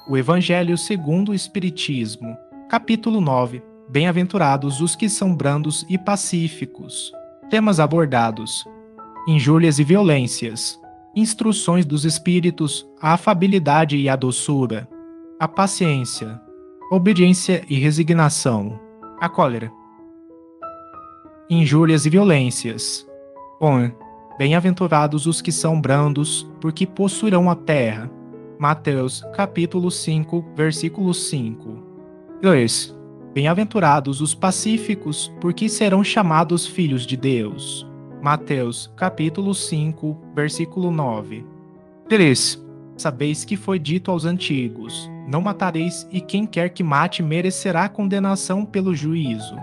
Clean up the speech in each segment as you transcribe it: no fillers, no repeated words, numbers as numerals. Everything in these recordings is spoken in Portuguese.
O Evangelho segundo o Espiritismo, capítulo 9. Bem-aventurados os que são brandos e pacíficos. Temas abordados: injúrias e violências, instruções dos espíritos, a afabilidade e a doçura, a paciência, obediência e resignação, a cólera. Injúrias e violências. 1. Bem-aventurados os que são brandos, porque possuirão a terra. Mateus, capítulo 5, versículo 5. 2. Bem-aventurados os pacíficos, porque serão chamados filhos de Deus. Mateus, capítulo 5, versículo 9. 3. Sabeis que foi dito aos antigos: não matareis, e quem quer que mate merecerá condenação pelo juízo.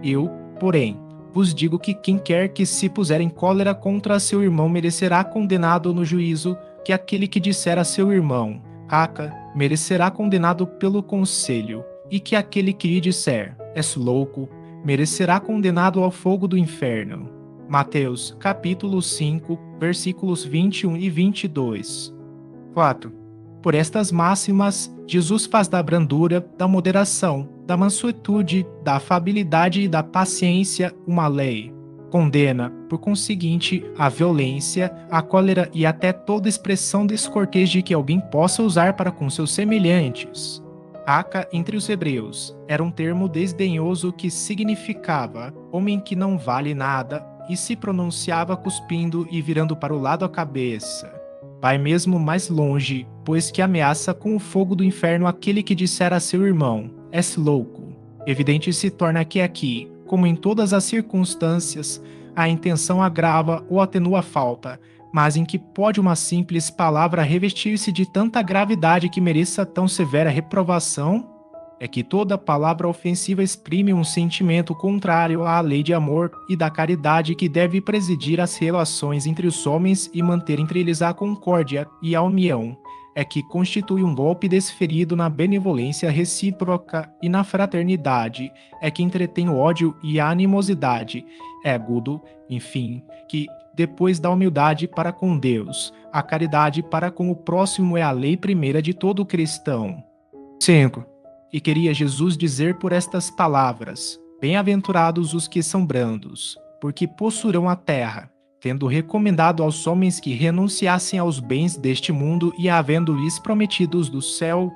Eu, porém, vos digo que quem quer que se puser em cólera contra seu irmão merecerá condenado no juízo, que aquele que disser a seu irmão, Raca, merecerá condenado pelo conselho, e que aquele que lhe disser, és louco, merecerá condenado ao fogo do inferno. Mateus, capítulo 5, versículos 21 e 22. 4. Por estas máximas, Jesus faz da brandura, da moderação, da mansuetude, da afabilidade e da paciência uma lei. Condena, por conseguinte, a violência, a cólera e até toda expressão descortês de que alguém possa usar para com seus semelhantes. Raca, entre os hebreus, era um termo desdenhoso que significava homem que não vale nada e se pronunciava cuspindo e virando para o lado a cabeça. Vai mesmo mais longe, pois que ameaça com o fogo do inferno aquele que disser a seu irmão, és louco. Evidente se torna que aqui, como em todas as circunstâncias, a intenção agrava ou atenua a falta, mas em que pode uma simples palavra revestir-se de tanta gravidade que mereça tão severa reprovação? É que toda palavra ofensiva exprime um sentimento contrário à lei de amor e da caridade que deve presidir as relações entre os homens e manter entre eles a concórdia e a união. É que constitui um golpe desferido na benevolência recíproca e na fraternidade. É que entretém o ódio e a animosidade. É agudo, enfim, que depois da humildade para com Deus, a caridade para com o próximo é a lei primeira de todo cristão. 5. E queria Jesus dizer por estas palavras: bem-aventurados os que são brandos, porque possuirão a terra, tendo recomendado aos homens que renunciassem aos bens deste mundo e havendo-lhes prometido os do céu.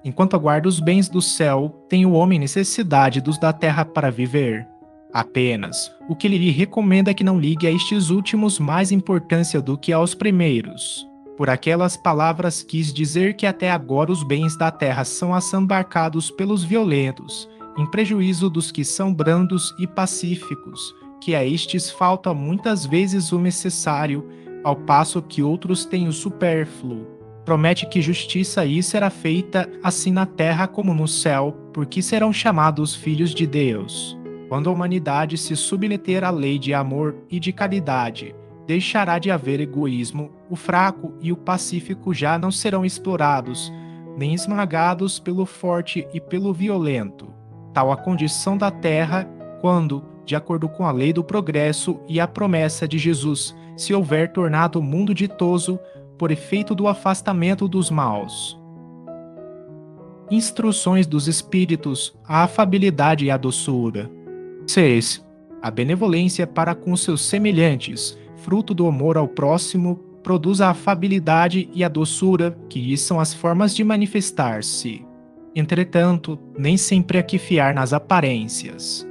Enquanto aguarda os bens do céu, tem o homem necessidade dos da terra para viver. Apenas, o que ele lhe recomenda é que não ligue a estes últimos mais importância do que aos primeiros. Por aquelas palavras quis dizer que até agora os bens da terra são assambarcados pelos violentos, em prejuízo dos que são brandos e pacíficos, que a estes falta muitas vezes o necessário, ao passo que outros têm o supérfluo. Promete que justiça aí será feita assim na terra como no céu, porque serão chamados filhos de Deus. Quando a humanidade se submeter à lei de amor e de caridade, deixará de haver egoísmo, o fraco e o pacífico já não serão explorados, nem esmagados pelo forte e pelo violento. Tal a condição da terra quando, de acordo com a lei do progresso e a promessa de Jesus, se houver tornado o mundo ditoso por efeito do afastamento dos maus. Instruções dos espíritos, a afabilidade e a doçura. 6. A benevolência para com seus semelhantes, fruto do amor ao próximo, produz a afabilidade e a doçura, que são as formas de manifestar-se. Entretanto, nem sempre há que fiar nas aparências.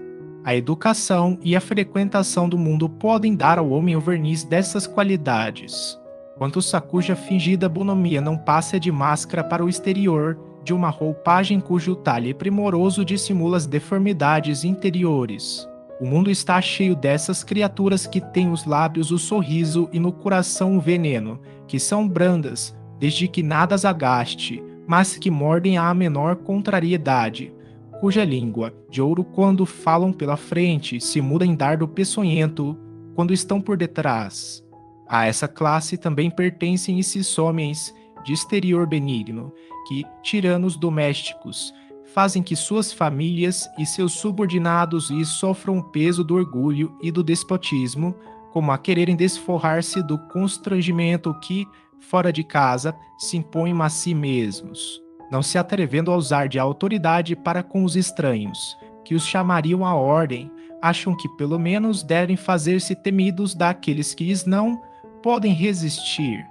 A educação e a frequentação do mundo podem dar ao homem o verniz dessas qualidades. Quanto cuja fingida bonomia não passa de máscara para o exterior, de uma roupagem cujo talhe primoroso dissimula as deformidades interiores. O mundo está cheio dessas criaturas que têm os lábios o sorriso e no coração o veneno, que são brandas, desde que nada as agaste, mas que mordem à menor contrariedade, cuja língua, de ouro quando falam pela frente, se muda em dardo peçonhento quando estão por detrás. A essa classe também pertencem esses homens de exterior benigno, que, tiranos domésticos, fazem que suas famílias e seus subordinados lhes sofram o peso do orgulho e do despotismo, como a quererem desforrar-se do constrangimento que, fora de casa, se impõem a si mesmos. não se atrevendo a usar de autoridade para com os estranhos, que os chamariam à ordem, acham que pelo menos devem fazer-se temidos daqueles que lhes não podem resistir.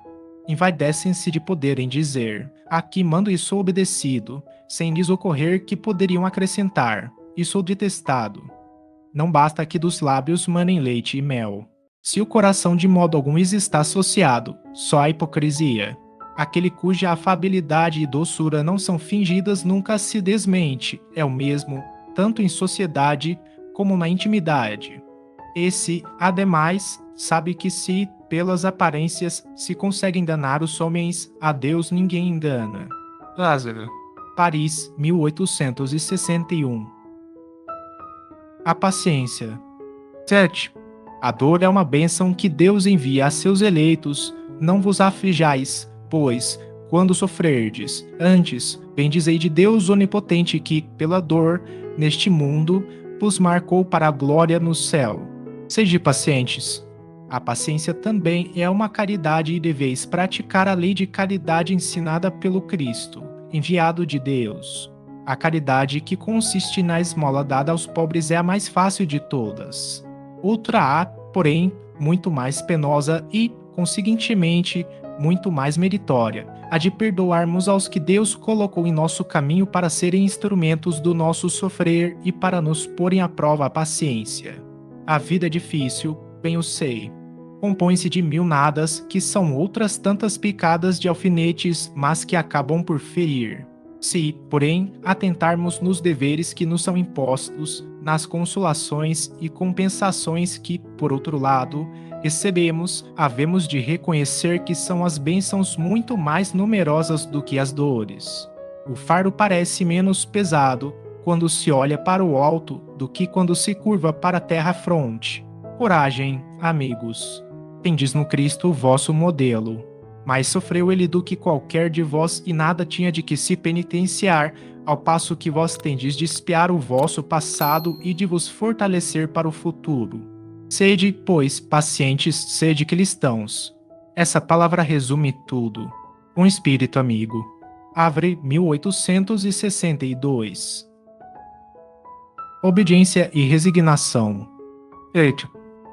Envaidecem-se de poderem dizer: aqui mando e sou obedecido, sem lhes ocorrer que poderiam acrescentar: e sou detestado. Não basta que dos lábios manem leite e mel. Se o coração de modo algum lhes está associado, só a hipocrisia. Aquele cuja afabilidade e doçura não são fingidas nunca se desmente, é o mesmo, tanto em sociedade como na intimidade. Esse, ademais, sabe que se, pelas aparências, se consegue enganar os homens, a Deus ninguém engana. Lázaro. Paris, 1861. A paciência. 7. A dor é uma bênção que Deus envia a seus eleitos. Não vos aflijais, pois, quando sofrerdes, antes, bendizei de Deus onipotente que, pela dor, neste mundo, vos marcou para a glória no céu. Sede pacientes. A paciência também é uma caridade e deveis praticar a lei de caridade ensinada pelo Cristo, enviado de Deus. A caridade que consiste na esmola dada aos pobres é a mais fácil de todas. Outra há, porém, muito mais penosa e, conseguintemente, muito mais meritória, a de perdoarmos aos que Deus colocou em nosso caminho para serem instrumentos do nosso sofrer e para nos porem à prova a paciência. A vida é difícil, bem o sei. Compõe-se de mil nadas, que são outras tantas picadas de alfinetes, mas que acabam por ferir. Se, porém, atentarmos nos deveres que nos são impostos, nas consolações e compensações que, por outro lado, recebemos, havemos de reconhecer que são as bênçãos muito mais numerosas do que as dores. O fardo parece menos pesado quando se olha para o alto do que quando se curva para a terra-fronte. Coragem, amigos. Tendes no Cristo o vosso modelo. Mais sofreu ele do que qualquer de vós e nada tinha de que se penitenciar, ao passo que vós tendes de espiar o vosso passado e de vos fortalecer para o futuro. Sede, pois, pacientes, sede cristãos. Essa palavra resume tudo. Um espírito amigo. Havre, 1862. Obediência e resignação.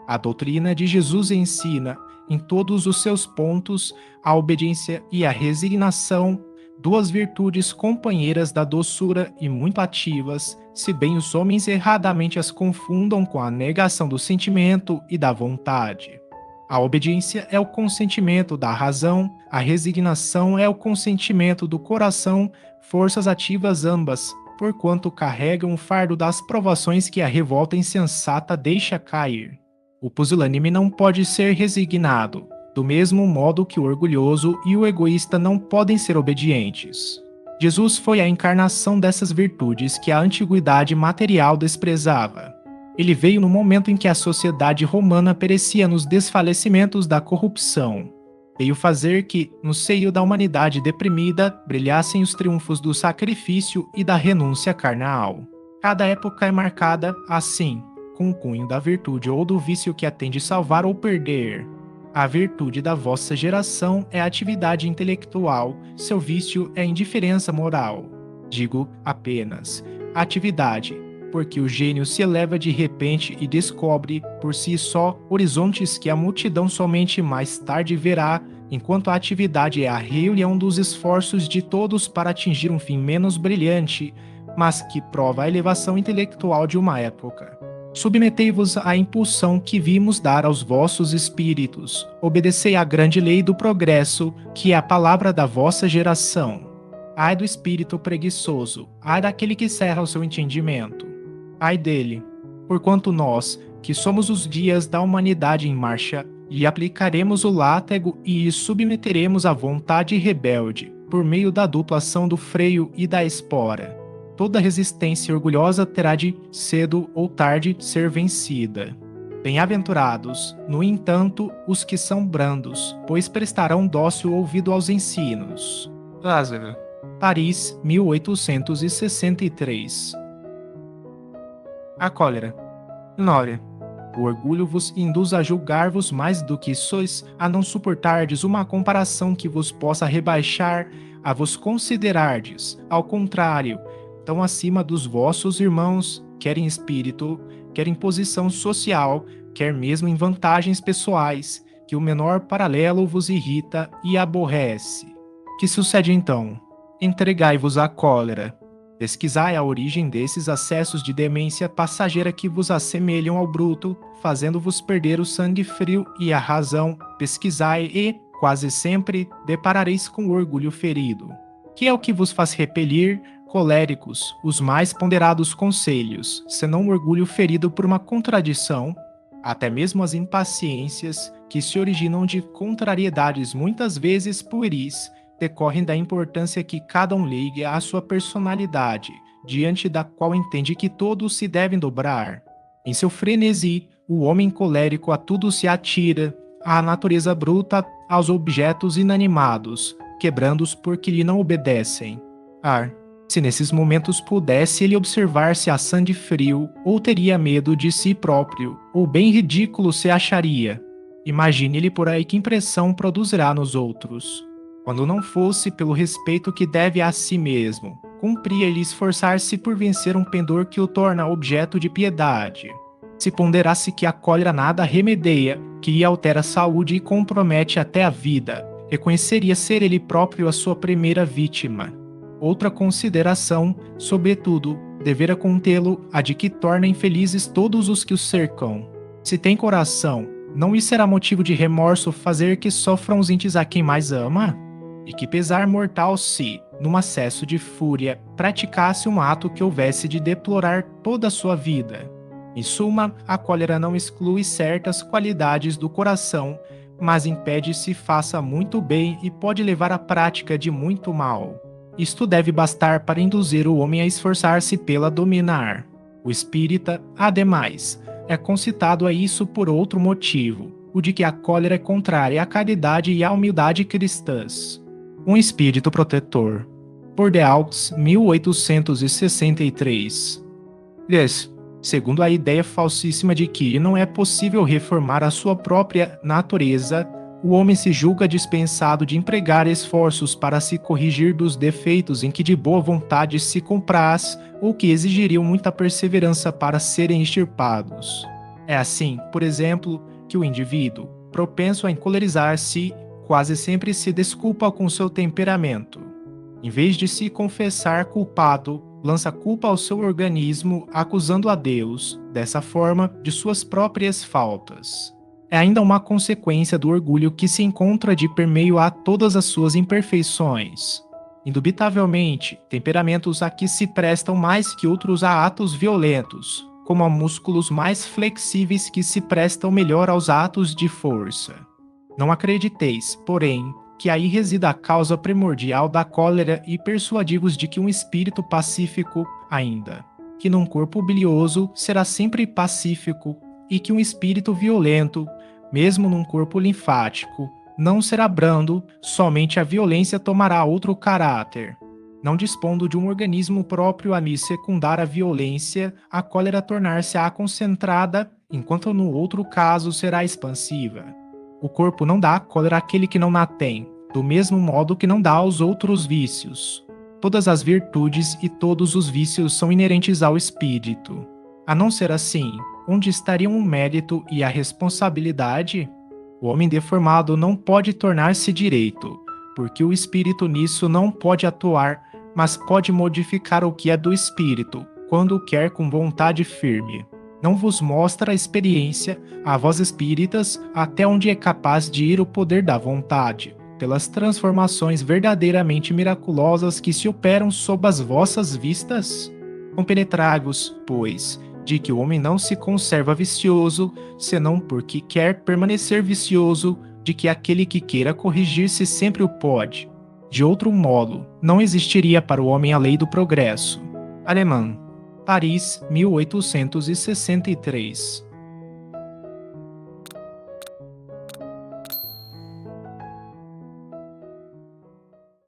A doutrina de Jesus ensina, em todos os seus pontos, a obediência e a resignação, duas virtudes companheiras da doçura e muito ativas, se bem os homens erradamente as confundam com a negação do sentimento e da vontade. A obediência é o consentimento da razão, a resignação é o consentimento do coração, forças ativas ambas, porquanto carregam o fardo das provações que a revolta insensata deixa cair. O pusilânime não pode ser resignado, do mesmo modo que o orgulhoso e o egoísta não podem ser obedientes. Jesus foi a encarnação dessas virtudes que a antiguidade material desprezava. Ele veio no momento em que a sociedade romana perecia nos desfalecimentos da corrupção. Veio fazer que, no seio da humanidade deprimida, brilhassem os triunfos do sacrifício e da renúncia carnal. Cada época é marcada, assim, com o cunho da virtude ou do vício que a tem de salvar ou perder. A virtude da vossa geração é a atividade intelectual, seu vício é a indiferença moral. Digo apenas atividade, porque o gênio se eleva de repente e descobre, por si só, horizontes que a multidão somente mais tarde verá, enquanto a atividade é a reunião dos esforços de todos para atingir um fim menos brilhante, mas que prova a elevação intelectual de uma época. Submetei-vos à impulsão que vimos dar aos vossos espíritos. Obedecei à grande lei do progresso, que é a palavra da vossa geração. Ai do espírito preguiçoso, ai daquele que cerra o seu entendimento. Ai dele, porquanto nós, que somos os dias da humanidade em marcha, lhe aplicaremos o látego e submeteremos à vontade rebelde, por meio da dupla ação do freio e da espora. Toda resistência orgulhosa terá de, cedo ou tarde, ser vencida. Bem-aventurados, no entanto, os que são brandos, pois prestarão dócil ouvido aos ensinos. Lázaro. Paris, 1863. A cólera. 9. O orgulho vos induz a julgar-vos mais do que sois, a não suportardes uma comparação que vos possa rebaixar, a vos considerardes, ao contrário, tão acima dos vossos irmãos, quer em espírito, quer em posição social, quer mesmo em vantagens pessoais, que o menor paralelo vos irrita e aborrece. Que sucede então? Entregai-vos à cólera. Pesquisai a origem desses acessos de demência passageira que vos assemelham ao bruto, fazendo-vos perder o sangue frio e a razão. Pesquisai e, quase sempre, deparareis com o orgulho ferido, que é o que vos faz repelir, coléricos, os mais ponderados conselhos, senão o orgulho ferido por uma contradição, até mesmo as impaciências, que se originam de contrariedades muitas vezes pueris, decorrem da importância que cada um ligue à sua personalidade, diante da qual entende que todos se devem dobrar. Em seu frenesi, o homem colérico a tudo se atira, à natureza bruta, aos objetos inanimados, quebrando-os porque lhe não obedecem. Se nesses momentos pudesse ele observar-se a sangue frio, ou teria medo de si próprio, ou bem ridículo se acharia. Imagine-lhe por aí que impressão produzirá nos outros. Quando não fosse pelo respeito que deve a si mesmo, cumpria-lhe esforçar-se por vencer um pendor que o torna objeto de piedade. Se ponderasse que a cólera nada remedeia, que lhe altera a saúde e compromete até a vida, reconheceria ser ele próprio a sua primeira vítima. Outra consideração, sobretudo, devera contê-lo a de que torna infelizes todos os que o cercam. Se tem coração, não lhe será motivo de remorso fazer que sofram os entes a quem mais ama? E que pesar mortal se, num acesso de fúria, praticasse um ato que houvesse de deplorar toda a sua vida. Em suma, a cólera não exclui certas qualidades do coração, mas impede se faça muito bem e pode levar à prática de muito mal. Isto deve bastar para induzir o homem a esforçar-se pela dominar. O espírita, ademais, é concitado a isso por outro motivo, o de que a cólera é contrária à caridade e à humildade cristãs. Um espírito protetor. Por deAux, 1863. Segundo a ideia falsíssima de que não é possível reformar a sua própria natureza, o homem se julga dispensado de empregar esforços para se corrigir dos defeitos em que de boa vontade se compraz ou que exigiriam muita perseverança para serem extirpados. É assim, por exemplo, que o indivíduo, propenso a encolerizar-se, quase sempre se desculpa com seu temperamento. Em vez de se confessar culpado, lança culpa ao seu organismo, acusando a Deus, dessa forma, de suas próprias faltas. É ainda uma consequência do orgulho que se encontra de permeio a todas as suas imperfeições. Indubitavelmente, temperamentos a que se prestam mais que outros a atos violentos, como a músculos mais flexíveis que se prestam melhor aos atos de força. Não acrediteis, porém, que aí resida a causa primordial da cólera e persuadivos de que um espírito pacífico, ainda, que num corpo bilioso será sempre pacífico, e que um espírito violento, mesmo num corpo linfático, não será brando, somente a violência tomará outro caráter. Não dispondo de um organismo próprio a lhe secundar a violência, a cólera tornar-se-á concentrada, enquanto no outro caso será expansiva. O corpo não dá a cólera àquele que não a tem, do mesmo modo que não dá aos outros vícios. Todas as virtudes e todos os vícios são inerentes ao espírito. A não ser assim, onde estariam o mérito e a responsabilidade? O homem deformado não pode tornar-se direito, porque o espírito nisso não pode atuar, mas pode modificar o que é do espírito, quando quer com vontade firme. Não vos mostra a experiência, a vós espíritas, até onde é capaz de ir o poder da vontade, pelas transformações verdadeiramente miraculosas que se operam sob as vossas vistas? Compenetrai-vos, pois, de que o homem não se conserva vicioso, senão porque quer permanecer vicioso, de que aquele que queira corrigir-se sempre o pode. De outro modo, não existiria para o homem a lei do progresso. Alemã. Paris, 1863.